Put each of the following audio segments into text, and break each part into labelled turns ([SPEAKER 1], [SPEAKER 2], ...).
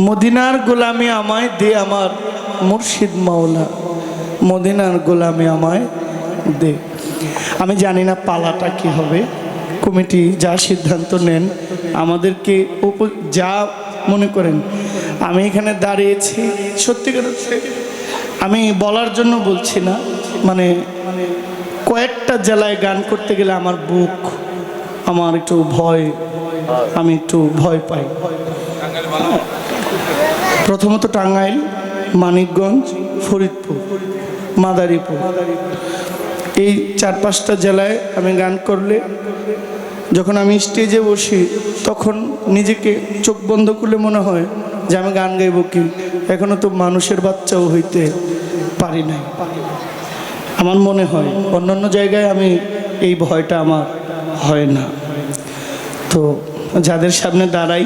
[SPEAKER 1] মদিনার গোলামি আমায় দে আমার মুর্শিদ মাওলা, মদিনার গোলামি আমায় দে। আমি জানি না পালাটা কি হবে, কমিটি যা সিদ্ধান্ত নেন আমাদেরকে যা মনে করেন। আমি এখানে দাঁড়িয়েছি সত্যিকার আমি বলার জন্য বলছি না, মানে কয়েকটা জেলায় গান করতে গেলে আমার বুক, আমার একটু ভয়, আমি একটু ভয় পাই। প্রথমত টাঙ্গাইল, মানিকগঞ্জ, ফরিদপুর, মাদারীপুর, এই 4-5টা জেলায় আমি গান করলে যখন আমি স্টেজে বসি তখন নিজেকে চোখ বন্ধ করলে মনে হয় যে আমি গান গাইব কি, এখনো তো মানুষের বাচ্চাও হইতে পারি নাই। আমার মনে হয় অন্যান্য জায়গায় আমি এই ভয়টা আমার হয় না। তো যাদের সামনে দাঁড়াই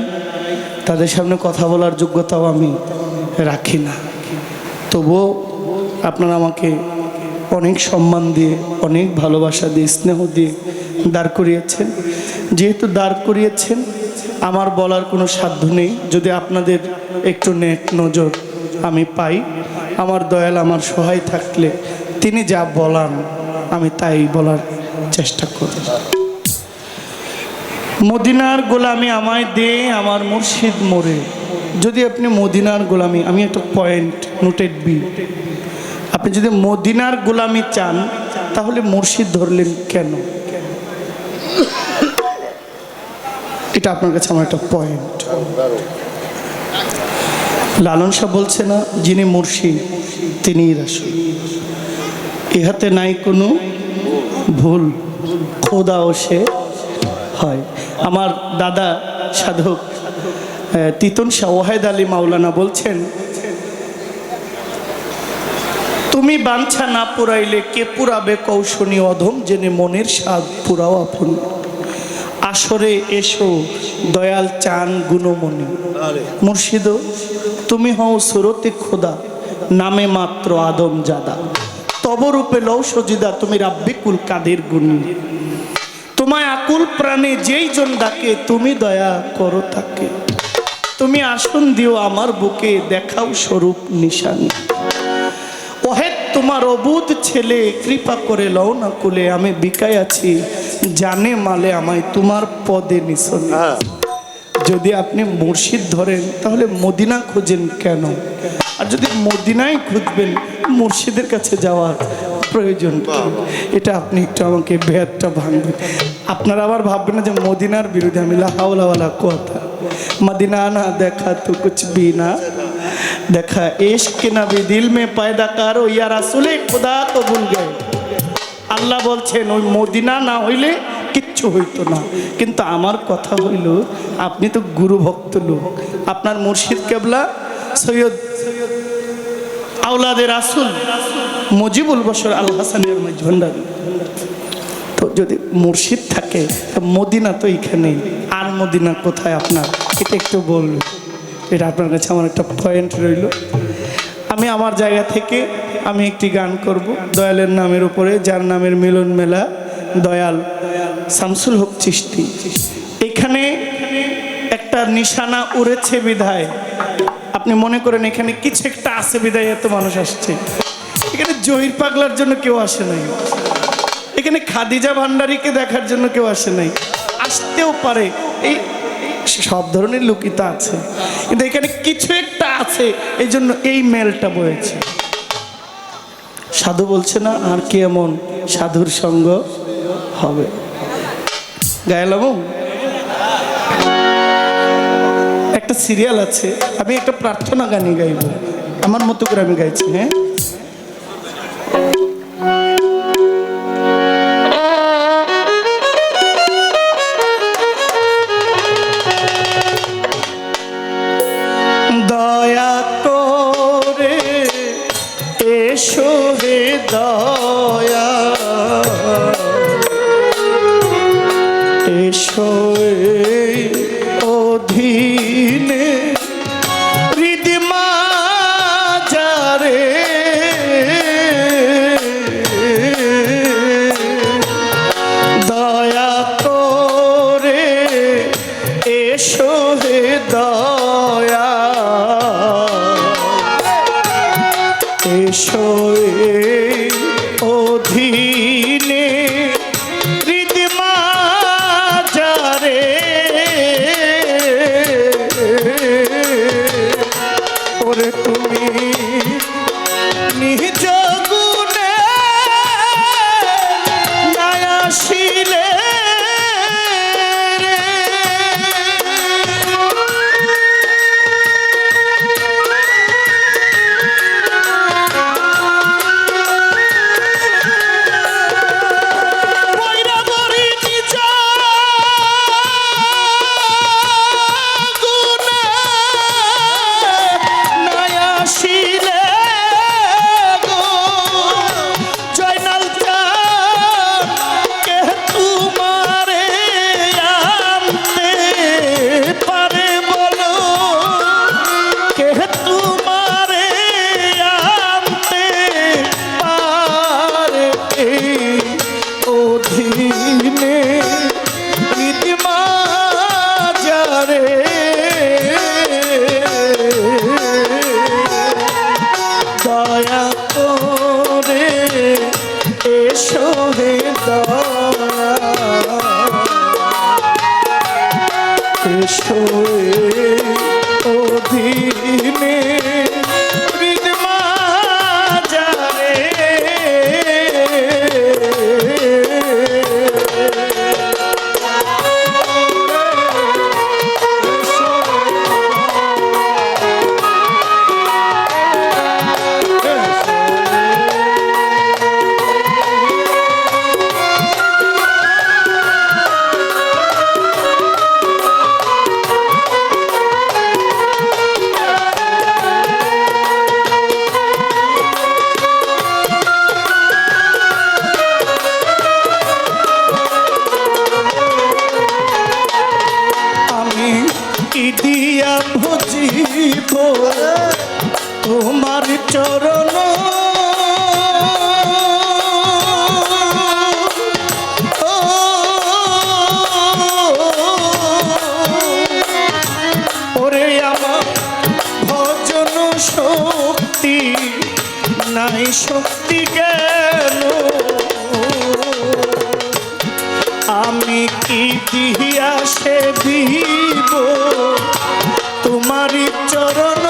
[SPEAKER 1] তাদের সামনে কথা বলার যোগ্যতাও আমি রাখি না, তবুও আপনারা আমাকে অনেক সম্মান দিয়ে, অনেক ভালোবাসা দিয়ে, স্নেহ দিয়ে দাঁড় করিয়েছেন। যেহেতু দাঁড় করিয়েছেন আমার বলার কোনো সাধ্য নেই। যদি আপনাদের একটু নেক নজর আমি পাই, আমার দয়াল আমার সহায় থাকলে তিনি যা বলান আমি তাই বলার চেষ্টা করি। মদিনার গোলামি আমায় দে আমার মুর্শিদ মোরে। যদি আপনি মদিনার গোলামি, আমি একটা পয়েন্ট নোটেড বি, আপনি যদি মদিনার গোলামি চান তাহলে মুর্শিদ ধরলেন কেন? এটা আপনার কাছে আমার একটা পয়েন্ট। লালন শাহ বলছে না, যিনি মুর্শিদ তিনিই রাসূল, ইহাতে নাই কোনো ভুল, খোদাও সে হয়। আমার দাদা সাধক তিতুন শাহ ওয়াহেদ আলী মাওলানা বলছেন, তুমি বাঞ্ছা না পুরাইলে কে পুরাবে কৌশনী অধম, জেনে মনের স্বাদ পুরাও আপন। আসরে এসো দয়াল চান গুণমণি, মুর্শিদ তুমি হও সুরতে খোদা, নামে মাত্র আদম জাদা। তব রূপে লও সজিদা, তুমি রাব্বিকুল কাদের গুণী। তোমায় আকুল প্রাণে যেই জন ডাকে, তুমি দয়া করো তাকে। তুমি আসন দিও আমার বুকে, দেখাও স্বরূপ নিশানি। ওহেদ তোমার অবুধ ছেলে, কৃপা করে লও না কুলে। আমি বিকায় আছি জানে মালে, আমায় তোমার পদে নিশানি। যদি আপনি মুর্শিদ ধরেন তাহলে মদিনা খোঁজেন কেন? আর যদি মদিনায় খুঁজবেন মুর্শিদের কাছে যাওয়ার প্রয়োজন কি? এটা আপনি একটু আমাকে বেয়াদটা ভাঙবেন। আপনারা আবার ভাববেন না যে মদিনার বিরুদ্ধে আমি, লা হাওলা ওয়ালা কুওয়াতা, মদিনা না দেখা তো কুছ ভি না দেখা, इश्क नबी दिल में पैदा करो या रसूले खुदा तो भूल गए। আল্লাহ বলছেন ওই মদিনা না হইলে কিচ্ছু হইতো না। কিন্তু আমার কথা হইল, আপনি তো গুরু ভক্ত লোক, আপনার মুর্শিদ কেবলা সৈয়দ আওলাদে রাসূল মুজিবুল বশর আল হাসানের ভান্ডারী। তো যদি মুর্শিদ থাকে মদিনা তো এইখানেই, আর মদিনা কোথায় আপনার? এটা একটু বলবেন। এটা আপনার কাছে আমার একটা পয়েন্ট রইল। আমি আমার জায়গা থেকে আমি একটি গান করব দয়ালের নামের উপরে, যার নামের মিলন মেলা দয়াল শামসুল হক চিশতি। এখানে একটা নিশানা উড়েছে বিধায় আপনি মনে করেন এখানে কিছু একটা আছে বিধায় এত মানুষ আসছে। এখানে জহির পাগলার জন্য কেউ আসে নাই, এখানে খাদিজা ভান্ডারীকে দেখার জন্য কেউ আসে নাই। আসতেও পারে, এই সব ধরনের লোকই তো আছে, কিন্তু এখানে কিছু একটা আছে, এই জন্য এই মেলটা বয়েছে। সাধু বলছে না, আর কি এমন সাধুর সঙ্গ হবে। গাইলাম একটা সিরিয়াল আছে, আমি একটা প্রার্থনা গানই গাইব, আমার মতো করে আমি গাইছি। হ্যাঁ, দয়া করে এসো হে দয়া, এসো অধীনে হৃদিমা যারে, দয়া করে এসো হে দয়া। এসো অধীনে হৃদমা যারে ওরে তুমি নিজ গুণে নাই আসিলে দয়া করে এসো হে এসো অধীনে হৃদমা যারে দিয়া ভজিব তোমার চরণ ওরে আমার ভজন শক্তি নাই শক্তি কেন আমি কি দিয়া সেবিব তোমারি চরণ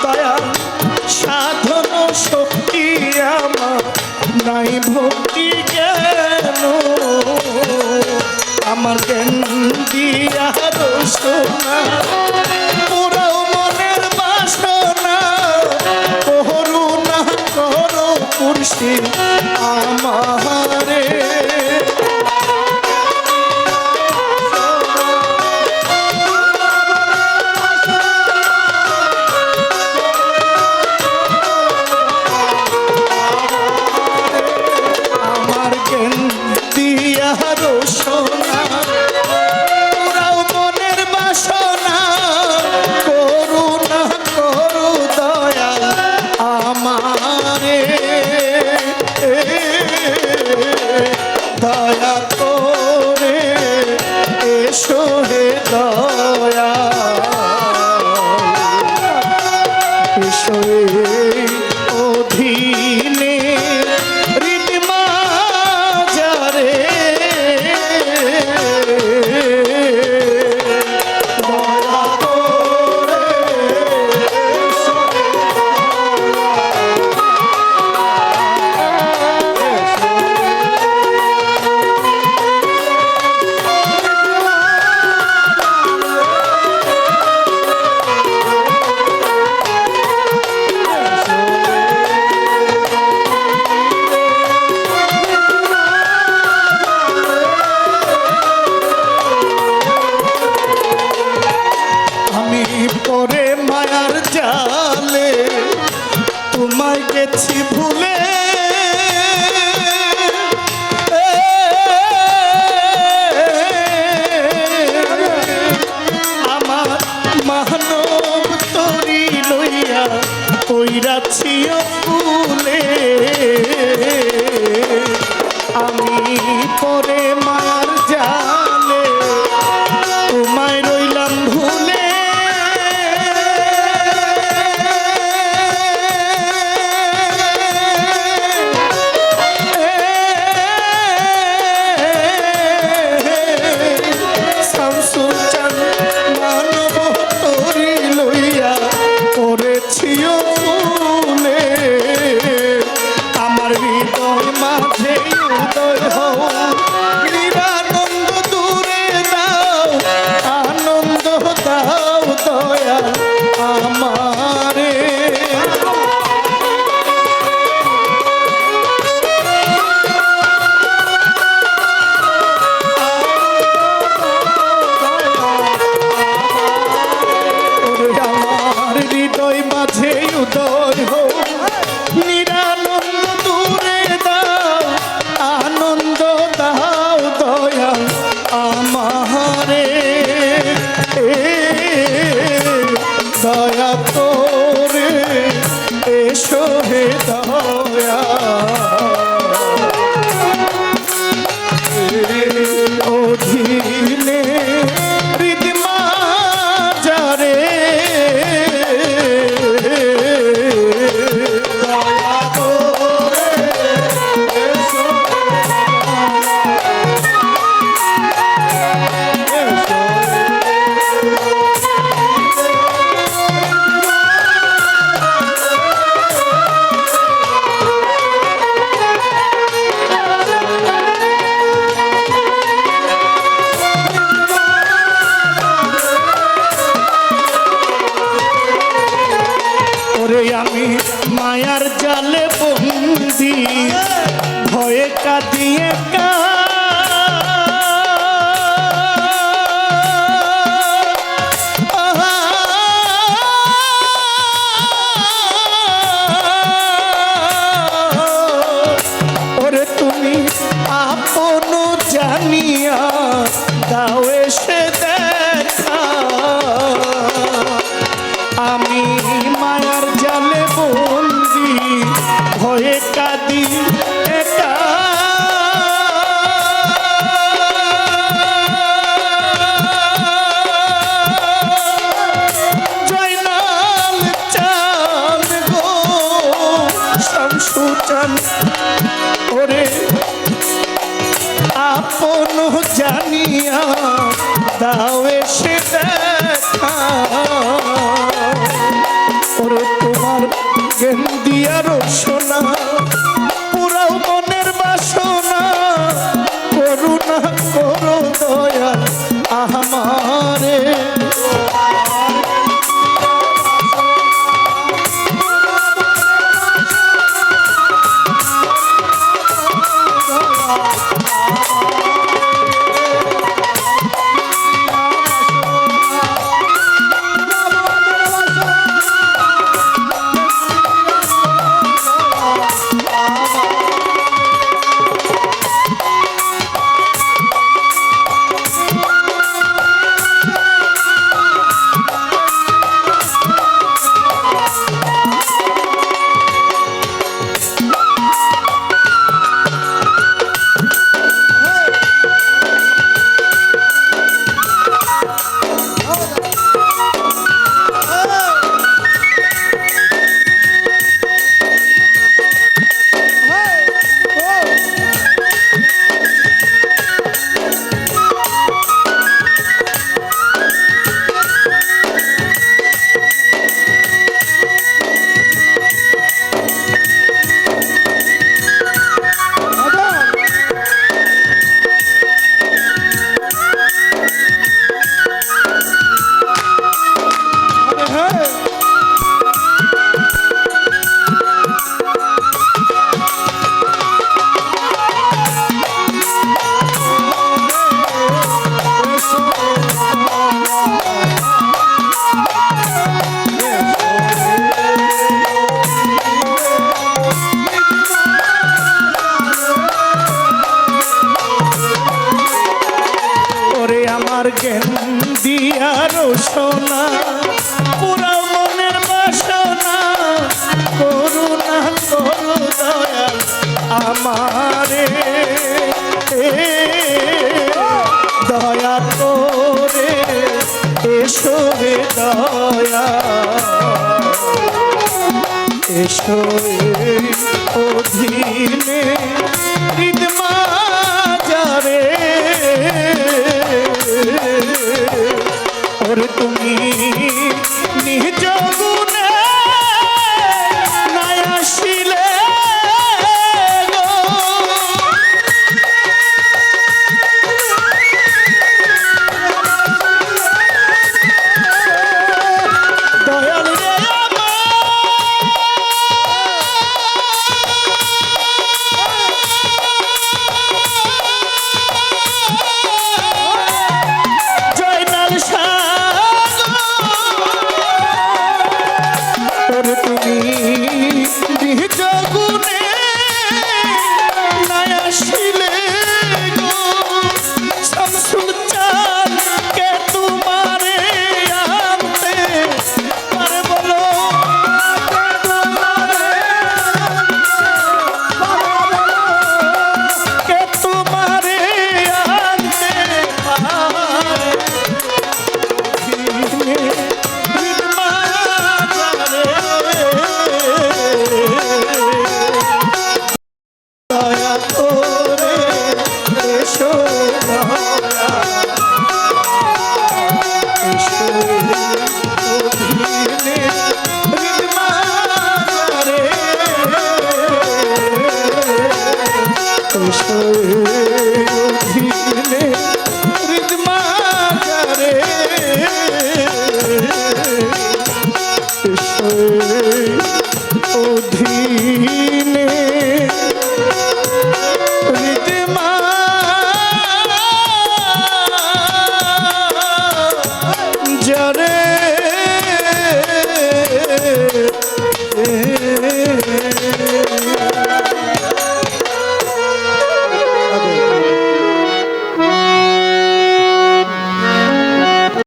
[SPEAKER 1] দয়া সাধন শক্তি আমার নাই ভক্তি কেন আমার জ্ঞান দিয়া রসনা পুরাও মনের বাসনা করুণা করো পুরুষে আমারে আমার জ্ঞান দিয়া রসনা পুরাও মনের বাসনা করুণা করো দয়া আমারে দয়া অধীনে হৃদমা যারে দয়া করে এসো আমি মায়ার জালে বন্দি ভয়ে কাঁদিয়ে ওরে তুমি আপন জানিয়া দাও এসে দেখা আমি মায়ার জালে বন্দি ভয়ে কাঁদি একা জয়নাল চাঁদ গো শামসু চাঁদ ওরে আপন জানিয়া দাও এসে দেখা ওরে তোমার জ্ঞান দিয়ার সোনা পুরাও মনের বাসনা করুণা করো দয়া আমারে আমার জ্ঞান দিয়ার সোনা পুরা মনের বাসনা করুণা করো দয়া আমারে দয়া করে এসো হে দয়া এসো অধীনে হৃদমা যারে ওরে তুমি নিজ গুণে নাই আসিলে দয়াল রে এসো